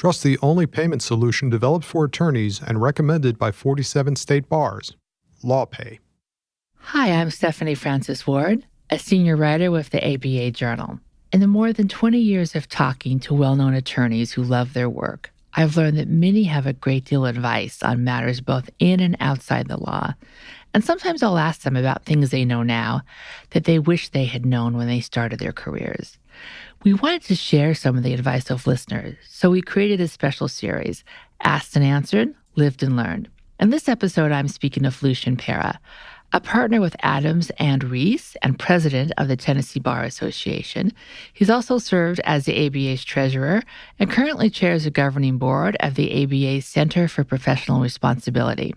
Trust the only payment solution developed for attorneys and recommended by 47 state bars. LawPay. Hi, I'm Stephanie Francis Ward, a senior writer with the ABA Journal. In the more than 20 years of talking to well-known attorneys who love their work, I've learned that many have a great deal of advice on matters both in and outside the law. And sometimes I'll ask them about things they know now that they wish they had known when they started their careers. We wanted to share some of the advice of listeners, so we created a special series, Asked and Answered, Lived and Learned. In this episode, I'm speaking of Lucian Pera, a partner with Adams and Reese and president of the Tennessee Bar Association. He's also served as the ABA's treasurer and currently chairs the governing board of the ABA's Center for Professional Responsibility.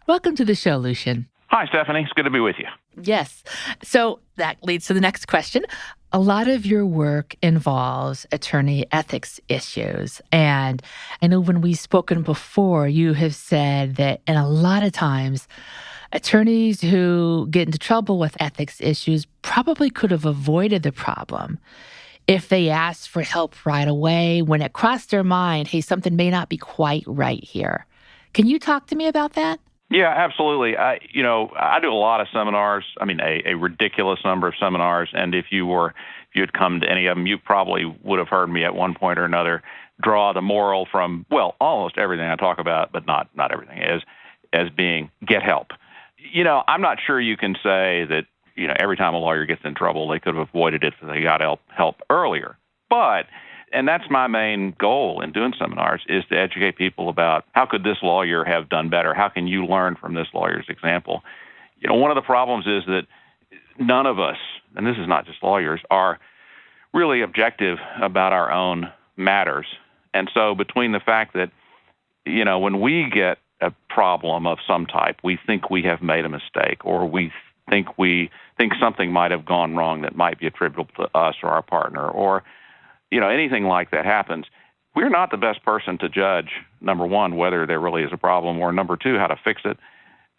Welcome to the show, Lucian. Hi, Stephanie. It's good to be with you. Yes. So that leads to the next question. A lot of your work involves attorney ethics issues. And I know when we've spoken before, you have said that in a lot of times, attorneys who get into trouble with ethics issues probably could have avoided the problem if they asked for help right away when it crossed their mind, hey, something may not be quite right here. Can you talk to me about that? Yeah, absolutely. I do a lot of seminars. I mean, a ridiculous number of seminars. And if you had come to any of them, you probably would have heard me at one point or another draw the moral from, well, almost everything I talk about, but not everything, as being get help. I'm not sure you can say that, every time a lawyer gets in trouble, they could have avoided it if they got help earlier. And that's my main goal in doing seminars, is to educate people about how could this lawyer have done better? How can you learn from this lawyer's example? One of the problems is that none of us, and this is not just lawyers, are really objective about our own matters. And so between the fact that, when we get a problem of some type, we think we have made a mistake, or we think something might have gone wrong that might be attributable to us or our partner, or anything like that happens, we're not the best person to judge, number one, whether there really is a problem, or number two, how to fix it.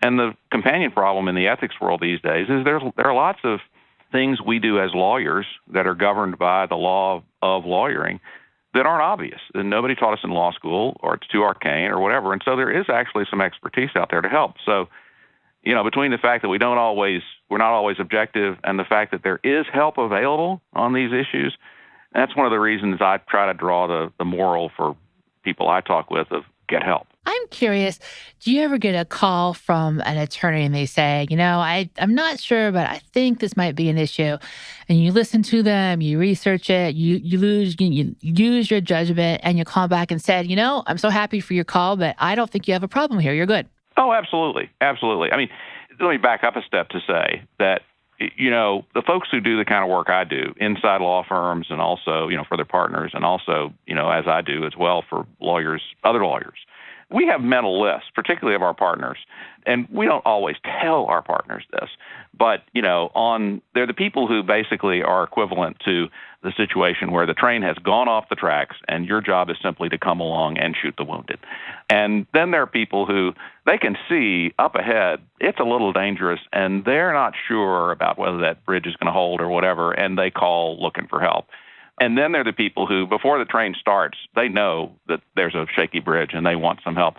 And the companion problem in the ethics world these days is there are lots of things we do as lawyers that are governed by the law of lawyering that aren't obvious. And nobody taught us in law school, or it's too arcane or whatever. And so there is actually some expertise out there to help. So, between the fact that we're not always objective and the fact that there is help available on these issues, that's one of the reasons I try to draw the moral for people I talk with of get help. I'm curious, do you ever get a call from an attorney and they say, I'm not sure, but I think this might be an issue. And you listen to them, you research it, you use your judgment, and you call back and said, I'm so happy for your call, but I don't think you have a problem here. You're good. Oh, absolutely. Absolutely. I mean, let me back up a step to say that the folks who do the kind of work I do inside law firms, and also, for their partners, and also, as I do as well for other lawyers, we have mental lists, particularly of our partners. And we don't always tell our partners this, but, they're the people who basically are equivalent to the situation where the train has gone off the tracks and your job is simply to come along and shoot the wounded. And then there are people who they can see up ahead, it's a little dangerous, and they're not sure about whether that bridge is going to hold or whatever, and they call looking for help. And then there are the people who, before the train starts, they know that there's a shaky bridge and they want some help.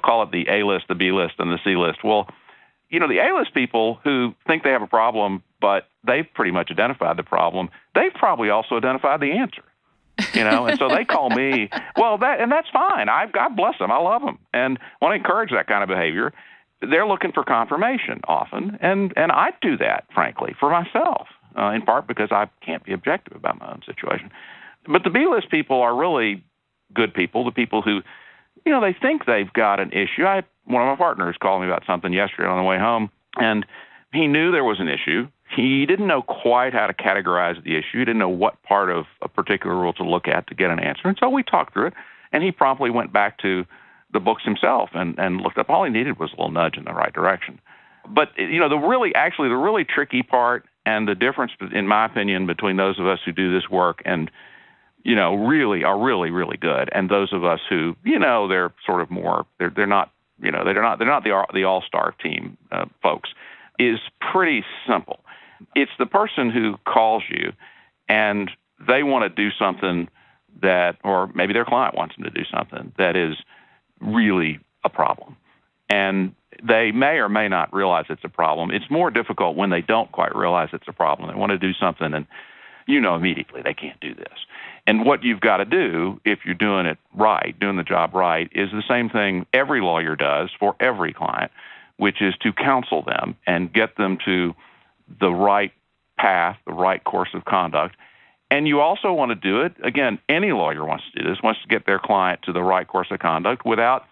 Call it the A list, the B list, and the C list. Well, the A list people who think they have a problem, but they've pretty much identified the problem, they've probably also identified the answer. And so they call me. Well, that's fine. God bless them. I love them and want to encourage that kind of behavior. They're looking for confirmation often, and I do that, frankly, for myself, in part because I can't be objective about my own situation. But the B-list people are really good people, the people who, they think they've got an issue. One of my partners called me about something yesterday on the way home, and he knew there was an issue. He didn't know quite how to categorize the issue. He didn't know what part of a particular rule to look at to get an answer. And so we talked through it, and he promptly went back to the books himself and looked up. All he needed was a little nudge in the right direction. But, the really tricky part, and the difference, in my opinion, between those of us who do this work and, really are really, really good, and those of us who, they're sort of more, they're not the all-star team folks, is pretty simple. It's the person who calls you and they want to do something or maybe their client wants them to do something that is really a problem. And they may or may not realize it's a problem. It's more difficult when they don't quite realize it's a problem. They want to do something and immediately they can't do this. And what you've got to do, if you're doing it right, doing the job right, is the same thing every lawyer does for every client, which is to counsel them and get them to the right path, the right course of conduct. And you also want to do it, again, any lawyer wants to do this, wants to get their client to the right course of conduct without,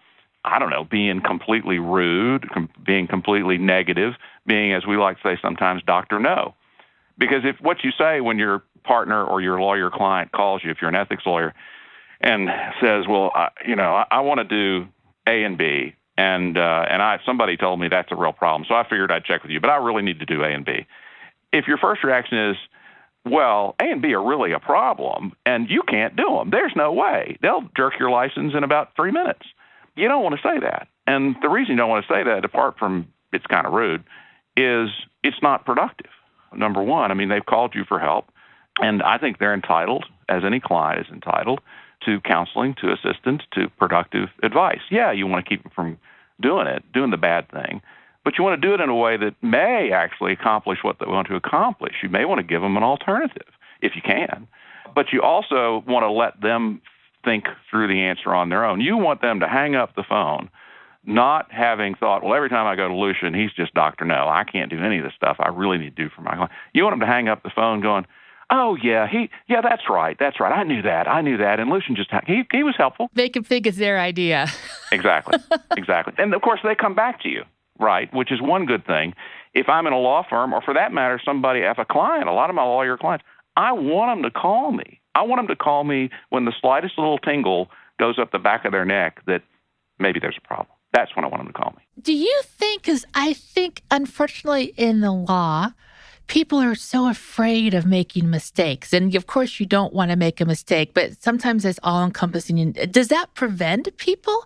being completely rude, being completely negative, being, as we like to say sometimes, Dr. No. Because if what you say when your partner or your lawyer client calls you, if you're an ethics lawyer, and says, well, I want to do A and B, and somebody told me that's a real problem, so I figured I'd check with you, but I really need to do A and B. If your first reaction is, well, A and B are really a problem, and you can't do them, there's no way. They'll jerk your license in about 3 minutes. You don't want to say that. And the reason you don't want to say that, apart from it's kind of rude, is it's not productive. Number one, they've called you for help, and I think they're entitled, as any client is entitled, to counseling, to assistance, to productive advice. Yeah, you want to keep them from doing the bad thing, but you want to do it in a way that may actually accomplish what they want to accomplish. You may want to give them an alternative, if you can, but you also want to let them think through the answer on their own. You want them to hang up the phone, not having thought, well, every time I go to Lucian, he's just Dr. No. I can't do any of the stuff I really need to do for my client. You want them to hang up the phone going, oh, yeah, that's right. I knew that. And Lucian he was helpful. They can think it's their idea. Exactly. And, of course, they come back to you, right, which is one good thing. If I'm in a law firm, or for that matter, if a client, a lot of my lawyer clients, I want them to call me. I want them to call me when the slightest little tingle goes up the back of their neck that maybe there's a problem. That's when I want them to call me. Do you think, because I think, unfortunately, in the law, people are so afraid of making mistakes. And, of course, you don't want to make a mistake, but sometimes it's all-encompassing. Does that prevent people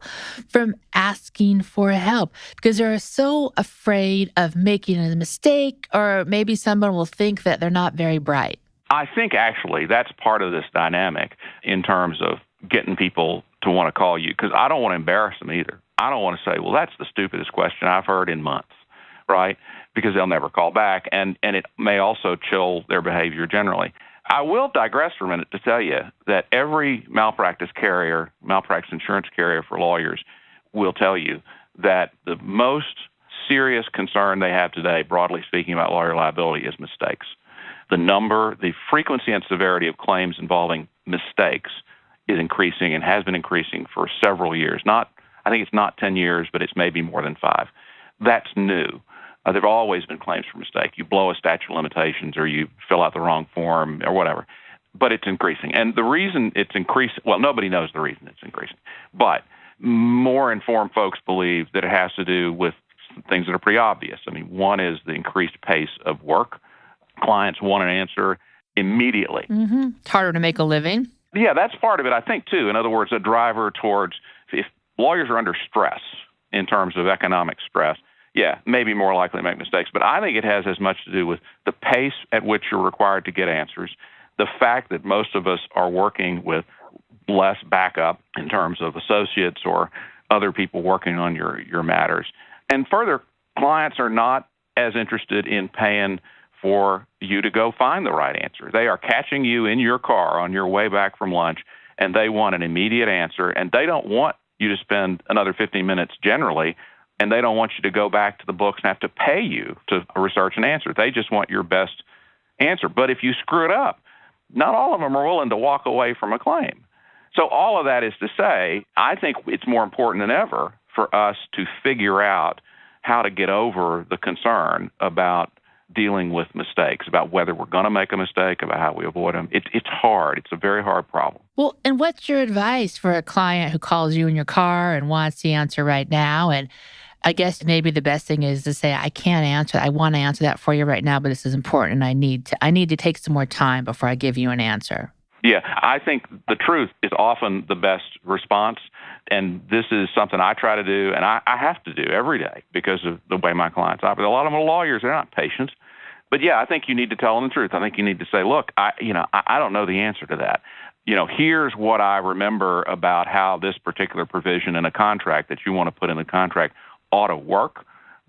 from asking for help? Because they're so afraid of making a mistake, or maybe someone will think that they're not very bright. I think, actually, that's part of this dynamic in terms of getting people to want to call you, because I don't want to embarrass them either. I don't want to say, well, that's the stupidest question I've heard in months, right? Because they'll never call back, and it may also chill their behavior generally. I will digress for a minute to tell you that every malpractice insurance carrier for lawyers will tell you that the most serious concern they have today, broadly speaking, about lawyer liability is mistakes. The frequency and severity of claims involving mistakes is increasing and has been increasing for several years. I think it's not 10 years, but it's maybe more than 5. That's new. There have always been claims for mistake. You blow a statute of limitations, or you fill out the wrong form, or whatever. But it's increasing. And the reason it's increasing, well, nobody knows the reason it's increasing. But more informed folks believe that it has to do with things that are pretty obvious. One is the increased pace of work. Clients want an answer immediately. Mm-hmm. It's harder to make a living. Yeah, that's part of it, I think, too. In other words, a driver towards, if lawyers are under stress in terms of economic stress, yeah, maybe more likely to make mistakes. But I think it has as much to do with the pace at which you're required to get answers, the fact that most of us are working with less backup in terms of associates or other people working on your matters. And further, clients are not as interested in paying for you to go find the right answer. They are catching you in your car on your way back from lunch, and they want an immediate answer, and they don't want you to spend another 15 minutes generally, and they don't want you to go back to the books and have to pay you to research an answer. They just want your best answer. But if you screw it up, not all of them are willing to walk away from a claim. So all of that is to say, I think it's more important than ever for us to figure out how to get over the concern about dealing with mistakes, about whether we're going to make a mistake, about how we avoid them. It's hard. It's a very hard problem. Well, and what's your advice for a client who calls you in your car and wants the answer right now? And I guess maybe the best thing is to say, I can't answer. I want to answer that for you right now, but this is important, and I need to take some more time before I give you an answer. Yeah, I think the truth is often the best response, and this is something I try to do, and I have to do every day because of the way my clients operate. A lot of them are lawyers; they're not patients. But yeah, I think you need to tell them the truth. I think you need to say, "Look, I don't know the answer to that. here's what I remember about how this particular provision in a contract that you want to put in the contract ought to work,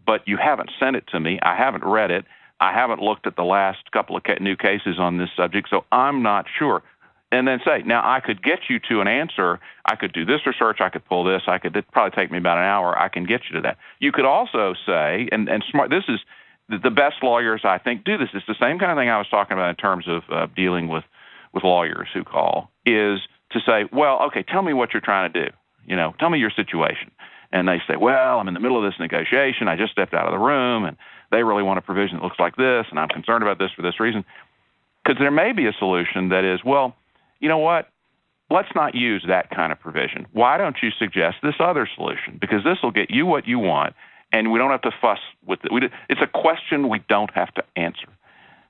but you haven't sent it to me. I haven't read it. I haven't looked at the last couple of new cases on this subject, so I'm not sure. And then say, now I could get you to an answer. I could do this research. I could pull this. It'd probably take me about an hour. I can get you to that. You could also say, and smart. This is the best lawyers, I think, do this. It's the same kind of thing I was talking about in terms of dealing with lawyers who call, is to say, well, okay, tell me what you're trying to do. Tell me your situation. And they say, well, I'm in the middle of this negotiation. I just stepped out of the room, and they really want a provision that looks like this, and I'm concerned about this for this reason. Because there may be a solution that is, well, you know what? Let's not use that kind of provision. Why don't you suggest this other solution? Because this will get you what you want, and we don't have to fuss with it. It's a question we don't have to answer.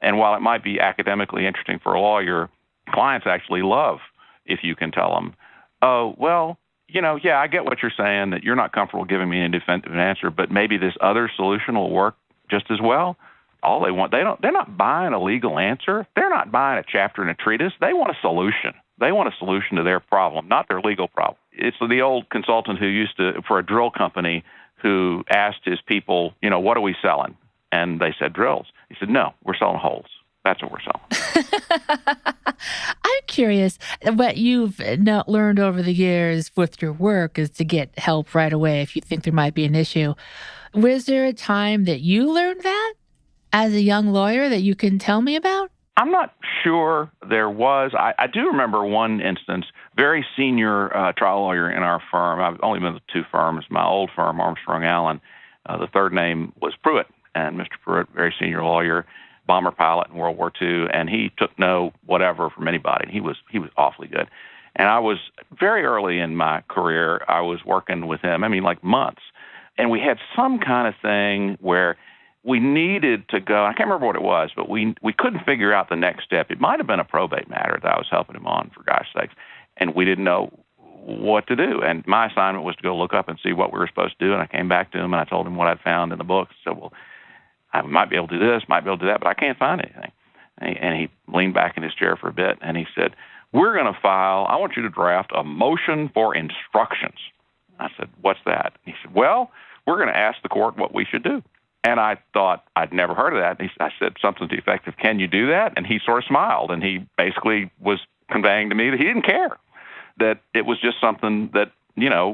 And while it might be academically interesting for a lawyer, clients actually love if you can tell them, oh, well, yeah, I get what you're saying, that you're not comfortable giving me an definitive answer, but maybe this other solution will work just as well. All they want, they're not buying a legal answer. They're not buying a chapter in a treatise. They want a solution. They want a solution to their problem, not their legal problem. It's the old consultant who used to, for a drill company, who asked his people, what are we selling? And they said drills. He said, no, we're selling holes. That's what we're selling. I'm curious, what you've learned over the years with your work is to get help right away if you think there might be an issue. Was there a time that you learned that as a young lawyer that you can tell me about? I'm not sure there was. I do remember one instance, very senior trial lawyer in our firm. I've only been with two firms. My old firm, Armstrong Allen, the third name was Pruitt, and Mr. Pruitt, very senior lawyer, bomber pilot in World War II, and he took no whatever from anybody. He was awfully good. And I was very early in my career, I was working with him, like months. And we had some kind of thing where we needed to go, I can't remember what it was, but we couldn't figure out the next step. It might have been a probate matter that I was helping him on, for gosh sakes, and we didn't know what to do. And my assignment was to go look up and see what we were supposed to do, and I came back to him, and I told him what I'd found in the books. So, well, I might be able to do this, might be able to do that, but I can't find anything. And he leaned back in his chair for a bit, and he said, we're going to file, I want you to draft a motion for instructions. I said, what's that? He said, well, we're going to ask the court what we should do. And I thought, I'd never heard of that. And I said something to the effect of, can you do that? And he sort of smiled, and he basically was conveying to me that he didn't care, that it was just something that,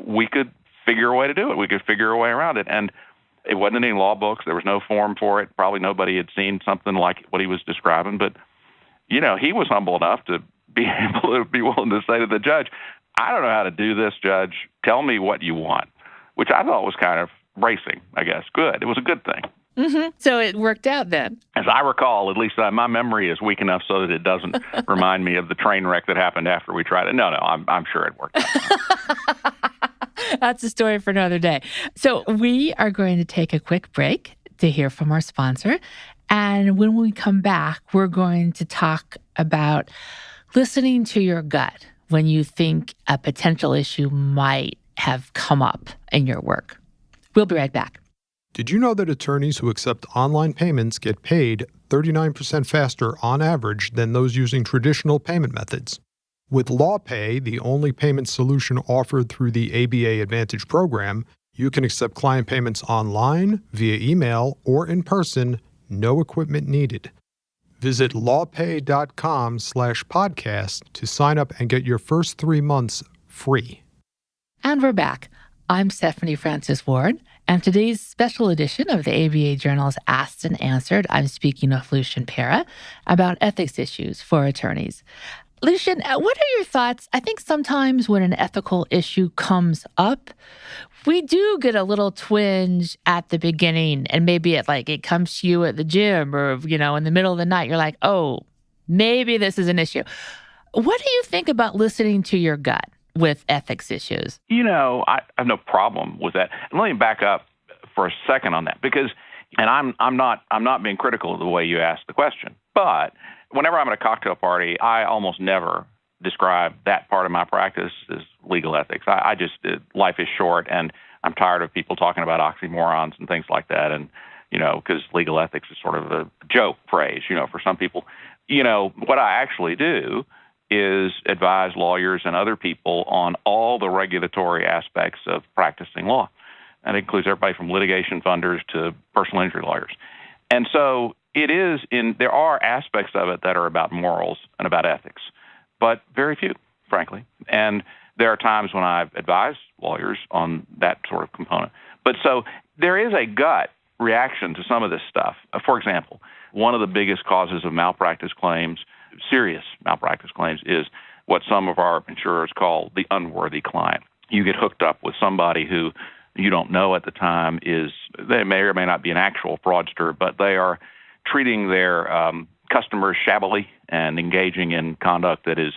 we could figure a way to do it. We could figure a way around it. And it wasn't in any law books. There was no form for it. Probably nobody had seen something like what he was describing. But, he was humble enough to be able to be willing to say to the judge, I don't know how to do this, Judge. Tell me what you want, which I thought was kind of bracing, I guess. Good. It was a good thing. Mm-hmm. So it worked out then. As I recall, at least my memory is weak enough so that it doesn't remind me of the train wreck that happened after we tried it. No, I'm sure it worked out. That's a story for another day. So we are going to take a quick break to hear from our sponsor. And when we come back, we're going to talk about listening to your gut when you think a potential issue might have come up in your work. We'll be right back. Did you know that attorneys who accept online payments get paid 39% faster on average than those using traditional payment methods? With LawPay, the only payment solution offered through the ABA Advantage program, you can accept client payments online, via email, or in person, no equipment needed. Visit lawpay.com/podcast to sign up and get your first 3 months free. And we're back. I'm Stephanie Francis Ward, and today's special edition of the ABA Journal's Asked and Answered, I'm speaking with Lucian Pera about ethics issues for attorneys. Lucian, what are your thoughts? I think sometimes when an ethical issue comes up, we do get a little twinge at the beginning, and maybe it comes to you at the gym or, in the middle of the night, you're like, oh, maybe this is an issue. What do you think about listening to your gut with ethics issues? I have no problem with that. And let me back up for a second on that, because, and I'm not being critical of the way you asked the question, but whenever I'm at a cocktail party, I almost never describe that part of my practice as legal ethics. I just, life is short, and I'm tired of people talking about oxymorons and things like that. And, because legal ethics is sort of a joke phrase, for some people. What I actually do is advise lawyers and other people on all the regulatory aspects of practicing law. That includes everybody from litigation funders to personal injury lawyers. And so there are aspects of it that are about morals and about ethics, but very few, frankly. And there are times when I've advised lawyers on that sort of component. But so there is a gut reaction to some of this stuff. For example, one of the biggest causes of malpractice claims, serious malpractice claims, is what some of our insurers call the unworthy client. You get hooked up with somebody who you don't know at the time they may or may not be an actual fraudster, but they are treating their customers shabbily and engaging in conduct that is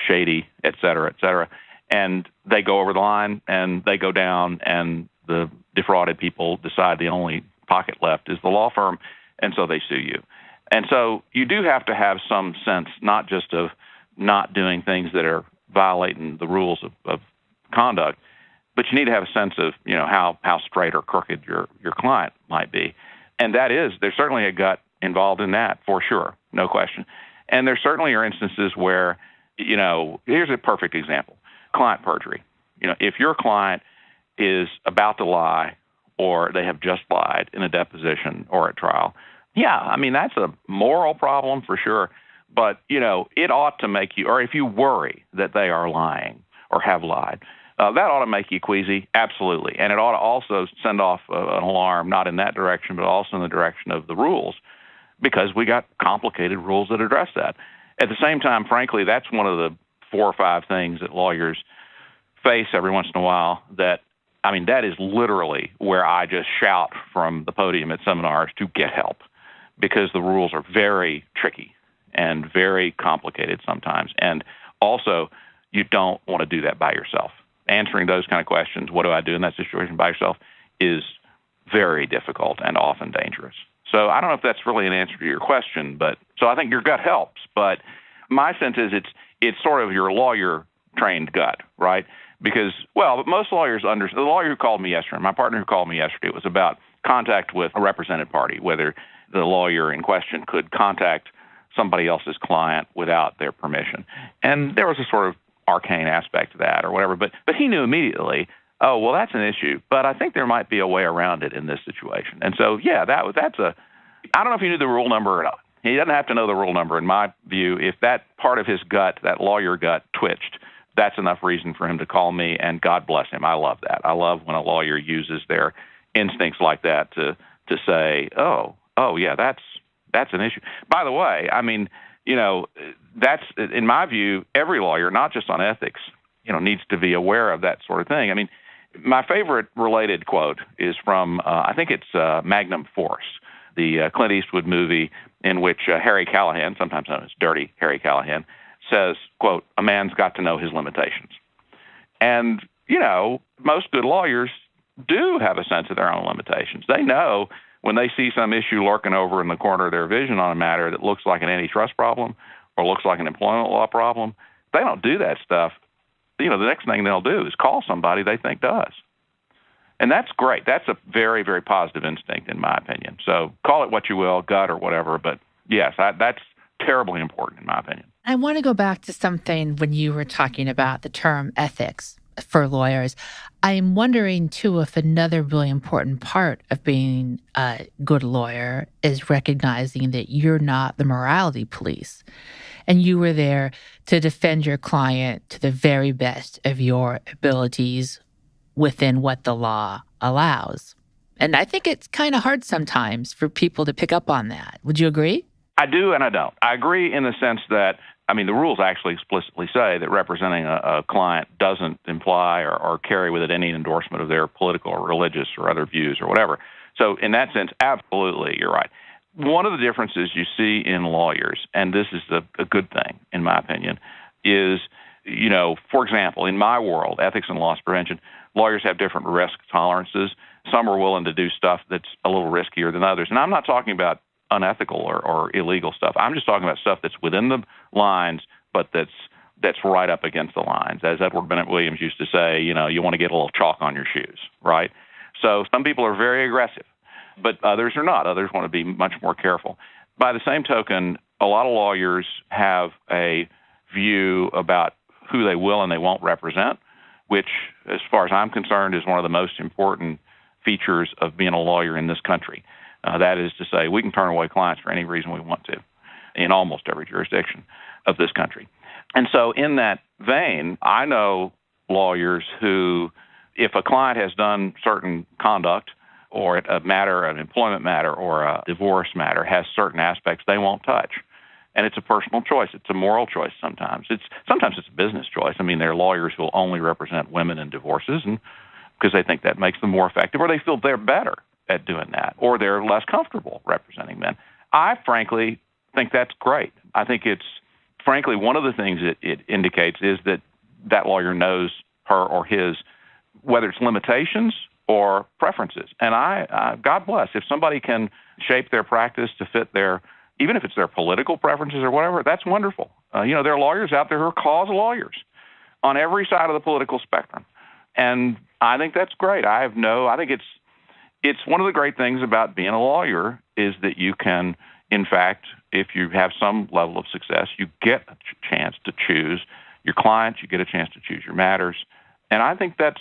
shady, et cetera, et cetera. And they go over the line and they go down, and the defrauded people decide the only pocket left is the law firm, and so they sue you. And so you do have to have some sense, not just of not doing things that are violating the rules of conduct, but you need to have a sense of, how straight or crooked your client might be. And there's certainly a gut involved in that, for sure, no question. And there certainly are instances where, here's a perfect example, client perjury. If your client is about to lie or they have just lied in a deposition or at trial, that's a moral problem for sure. But, it ought to make you, or if you worry that they are lying or have lied, that ought to make you queasy, absolutely. And it ought to also send off an alarm, not in that direction, but also in the direction of the rules, because we got complicated rules that address that. At the same time, frankly, that's one of the 4 or 5 things that lawyers face every once in a while that is literally where I just shout from the podium at seminars to get help, because the rules are very tricky and very complicated sometimes. And also, you don't want to do that by yourself. Answering those kind of questions, what do I do in that situation by yourself, is very difficult and often dangerous. So I don't know if that's really an answer to your question, but so I think your gut helps. But my sense is it's sort of your lawyer-trained gut, right? Because, most lawyers understand. The lawyer who called me yesterday, my partner who called me yesterday, it was about contact with a represented party, whether the lawyer in question could contact somebody else's client without their permission. And there was a sort of arcane aspect to that or whatever, but he knew immediately, oh, well, that's an issue, but I think there might be a way around it in this situation. And so, I don't know if he knew the rule number or not. He doesn't have to know the rule number. In my view, if that part of his gut, that lawyer gut, twitched, that's enough reason for him to call me, and God bless him. I love that. I love when a lawyer uses their instincts like that to say, oh, yeah, that's an issue. By the way, that's, in my view, every lawyer, not just on ethics, needs to be aware of that sort of thing. My favorite related quote is from, I think it's Magnum Force, the Clint Eastwood movie in which Harry Callahan, sometimes known as Dirty Harry Callahan, says, quote, "A man's got to know his limitations." And, most good lawyers do have a sense of their own limitations. They know when they see some issue lurking over in the corner of their vision on a matter that looks like an antitrust problem or looks like an employment law problem, they don't do that stuff. The next thing they'll do is call somebody they think does. And that's great. That's a very, very positive instinct, in my opinion. So call it what you will, gut or whatever, but yes, that's terribly important, in my opinion. I want to go back to something when you were talking about the term ethics for lawyers. I'm wondering, too, if another really important part of being a good lawyer is recognizing that you're not the morality police, and you were there to defend your client to the very best of your abilities within what the law allows. And I think it's kind of hard sometimes for people to pick up on that. Would you agree? I do and I don't. I agree in the sense that, the rules actually explicitly say that representing a client doesn't imply or carry with it any endorsement of their political or religious or other views or whatever. So in that sense, absolutely, you're right. One of the differences you see in lawyers, and this is a good thing, in my opinion, is, for example, in my world, ethics and loss prevention, lawyers have different risk tolerances. Some are willing to do stuff that's a little riskier than others. And I'm not talking about unethical or illegal stuff. I'm just talking about stuff that's within the lines, but that's right up against the lines. As Edward Bennett Williams used to say, you want to get a little chalk on your shoes, right? So some people are very aggressive, but others are not. Others want to be much more careful. By the same token, a lot of lawyers have a view about who they will and they won't represent, which, as far as I'm concerned, is one of the most important features of being a lawyer in this country. That is to say, we can turn away clients for any reason we want to in almost every jurisdiction of this country. And so in that vein, I know lawyers who, if a client has done certain conduct or a matter, an employment matter or a divorce matter, has certain aspects they won't touch. And it's a personal choice. It's a moral choice sometimes. Sometimes it's a business choice. I mean, there are lawyers who will only represent women in divorces and because they think that makes them more effective, or they feel they're better at doing that, or they're less comfortable representing men. I frankly think that's great. I think it's, frankly, one of the things it indicates is that that lawyer knows her or his, whether it's limitations or preferences. And God bless, if somebody can shape their practice to fit their, even if it's their political preferences or whatever, that's wonderful. There are lawyers out there who are cause lawyers on every side of the political spectrum. And I think that's great. I think it's one of the great things about being a lawyer is that you can, in fact, if you have some level of success, you get a chance to choose your clients, you get a chance to choose your matters. And I think that's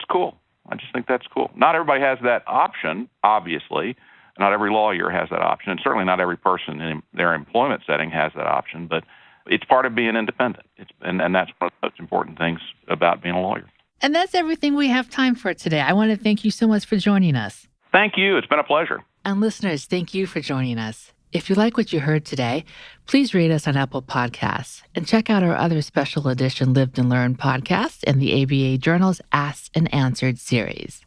cool. I just think that's cool. Not everybody has that option, obviously. Not every lawyer has that option, and certainly not every person in their employment setting has that option, but it's part of being independent. And that's one of the most important things about being a lawyer. And that's everything we have time for today. I want to thank you so much for joining us. Thank you. It's been a pleasure. And listeners, thank you for joining us. If you like what you heard today, please rate us on Apple Podcasts and check out our other special edition Lived and Learned podcast and the ABA Journal's Asked and Answered series.